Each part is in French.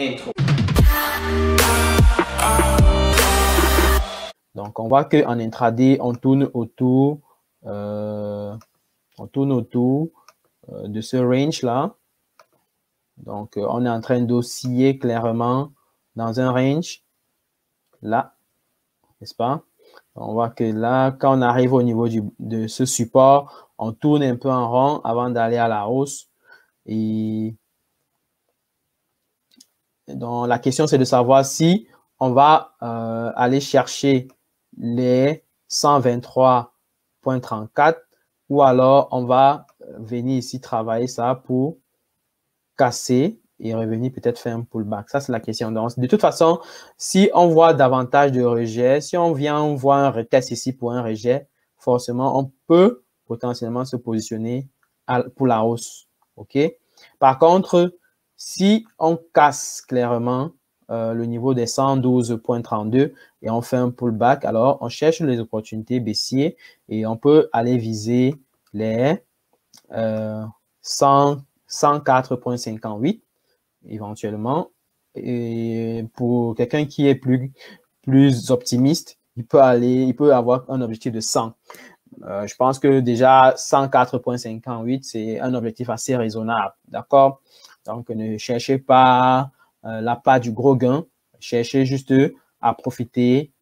Intro. Donc, on voit qu'en intraday, on tourne autour, de ce range-là. Donc, on est en train d'osciller clairement dans un range, là, n'est-ce pas? On voit que là, quand on arrive au niveau de ce support, on tourne un peu en rond avant d'aller à la hausse. Et donc, la question, c'est de savoir si on va aller chercher les 123,34 ou alors on va venir ici travailler ça pour casser et revenir peut-être faire un pullback. Ça, c'est la question. Donc, de toute façon, si on voit davantage de rejets, si on voit un retest ici pour un rejet, forcément, on peut potentiellement se positionner pour la hausse. OK? Par contre, si on casse clairement le niveau des 112,32 et on fait un pullback, alors on cherche les opportunités baissières et on peut aller viser les 104,58 éventuellement. Et pour quelqu'un qui est plus optimiste, il peut avoir un objectif de 100. Je pense que déjà 104,58, c'est un objectif assez raisonnable. D'accord? Donc, ne cherchez pas la part du gros gain. Cherchez juste à profiter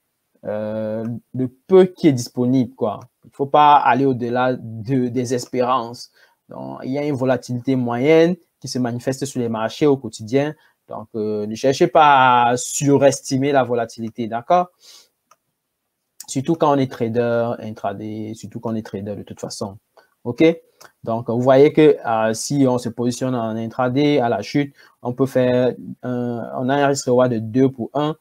de peu qui est disponible, quoi. Il ne faut pas aller au-delà des espérances. Donc, il y a une volatilité moyenne qui se manifeste sur les marchés au quotidien. Donc, ne cherchez pas à surestimer la volatilité, d'accord? Surtout quand on est trader intraday, surtout quand on est trader de toute façon. OK? Donc, vous voyez que si on se positionne en intraday à la chute, on peut faire on a un risque reward de 2 pour 1.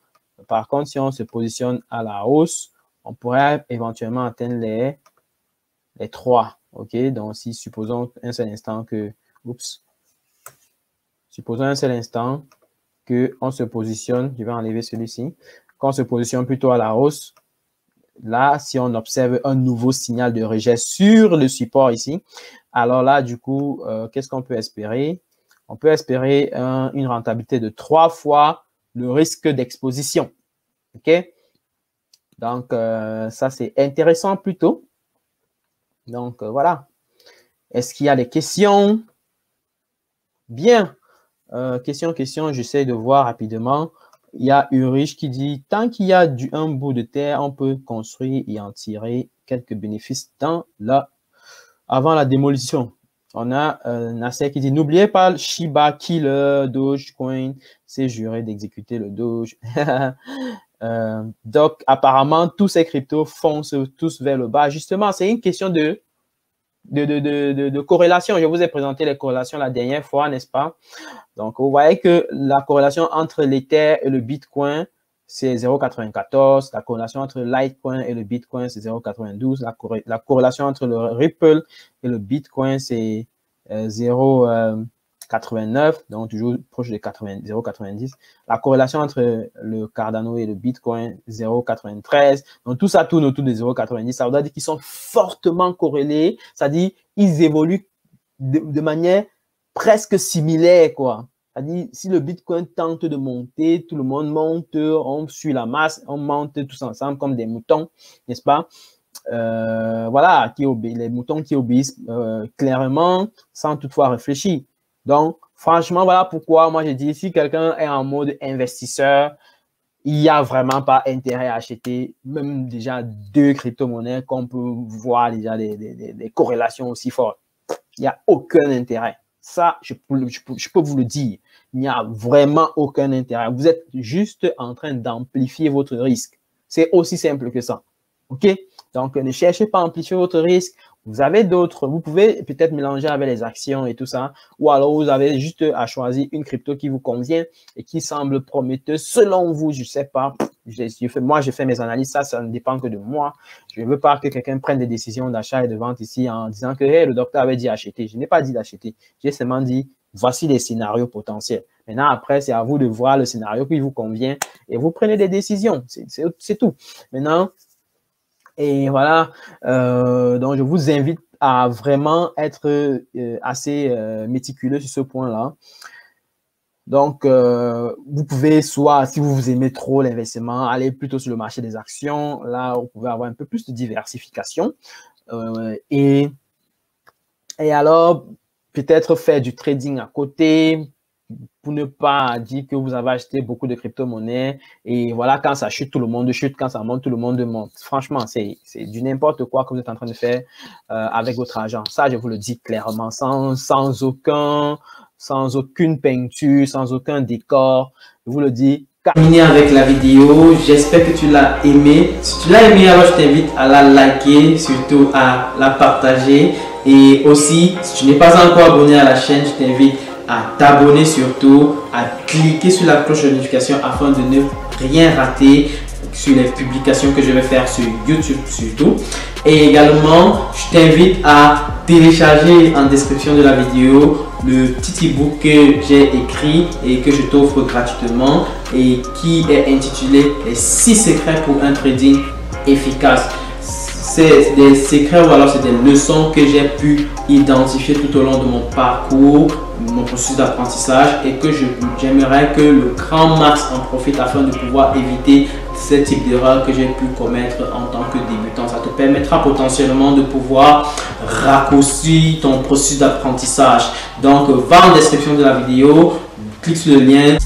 Par contre, si on se positionne à la hausse, on pourrait éventuellement atteindre les 3. OK? Donc, si supposons un seul instant que, supposons un seul instant qu'on se positionne, je vais enlever celui-ci, qu'on se positionne plutôt à la hausse. Là, si on observe un nouveau signal de rejet sur le support ici, alors là, du coup, qu'est-ce qu'on peut espérer? On peut espérer une rentabilité de 3 fois le risque d'exposition. OK? Donc, ça, c'est intéressant plutôt. Donc, voilà. Est-ce qu'il y a des questions? Bien. Question, j'essaie de voir rapidement. Il y a Ulrich qui dit, tant qu'il y a un bout de terre, on peut construire et en tirer quelques bénéfices avant la démolition. On a Nasser qui dit, n'oubliez pas le Shiba Killer, Dogecoin, c'est juré d'exécuter le Doge. Donc, apparemment, tous ces cryptos foncent tous vers le bas. Justement, c'est une question de corrélation. Je vous ai présenté les corrélations la dernière fois, n'est-ce pas? Donc, vous voyez que la corrélation entre l'Ether et le Bitcoin, c'est 0,94. La corrélation entre le Litecoin et le Bitcoin, c'est 0,92. La corrélation entre le Ripple et le Bitcoin, c'est 0,89, donc toujours proche de 0,90. La corrélation entre le Cardano et le Bitcoin, 0,93. Donc, tout ça tourne autour de 0,90. Ça veut dire qu'ils sont fortement corrélés. C'est-à-dire qu'ils évoluent de manière presque similaire, quoi. C'est-à-dire, si le Bitcoin tente de monter, tout le monde monte, on suit la masse, on monte tous ensemble comme des moutons, n'est-ce pas? Voilà, les moutons qui obéissent clairement sans toutefois réfléchir. Donc, franchement, voilà pourquoi moi j'ai dit, si quelqu'un est en mode investisseur, il n'y a vraiment pas intérêt à acheter même déjà 2 crypto-monnaies qu'on peut voir déjà des corrélations aussi fortes. Il n'y a aucun intérêt. Ça, je peux vous le dire. Il n'y a vraiment aucun intérêt. Vous êtes juste en train d'amplifier votre risque. C'est aussi simple que ça. OK? Donc, ne cherchez pas à amplifier votre risque. Vous avez d'autres. Vous pouvez peut-être mélanger avec les actions et tout ça. Ou alors, vous avez juste à choisir une crypto qui vous convient et qui semble prometteuse selon vous. Je ne sais pas. Moi, j'ai fait mes analyses. Ça ne dépend que de moi. Je ne veux pas que quelqu'un prenne des décisions d'achat et de vente ici en disant que hey, le docteur avait dit acheter. Je n'ai pas dit d'acheter. J'ai seulement dit, voici les scénarios potentiels. Maintenant, après, c'est à vous de voir le scénario qui vous convient et vous prenez des décisions. C'est tout. Maintenant, et voilà, donc je vous invite à vraiment être assez méticuleux sur ce point-là. Donc, vous pouvez soit, si vous aimez trop l'investissement, aller plutôt sur le marché des actions. Là, vous pouvez avoir un peu plus de diversification. Et alors, peut-être faire du trading à côté pour ne pas dire que vous avez acheté beaucoup de crypto-monnaies et voilà, quand ça chute, tout le monde chute, quand ça monte, tout le monde monte. Franchement, c'est du n'importe quoi que vous êtes en train de faire avec votre argent. Ça, je vous le dis clairement, sans aucune peinture, sans aucun décor. Je vous le dis. Terminé avec la vidéo, j'espère que tu l'as aimé. Si tu l'as aimé, alors je t'invite à la liker, surtout à la partager. Et aussi, si tu n'es pas encore abonné à la chaîne, je t'invite à t'abonner surtout, à cliquer sur la cloche de notification afin de ne rien rater sur les publications que je vais faire sur YouTube surtout. Et également, je t'invite à télécharger en description de la vidéo le petit ebook que j'ai écrit et que je t'offre gratuitement et qui est intitulé les 6 secrets pour un trading efficace. C'est des secrets ou alors c'est des leçons que j'ai pu identifier tout au long de mon parcours, mon processus d'apprentissage et que j'aimerais que le grand max en profite afin de pouvoir éviter ce type d'erreur que j'ai pu commettre en tant que débutant. Ça te permettra potentiellement de pouvoir raccourcir ton processus d'apprentissage. Donc, va en description de la vidéo, clique sur le lien.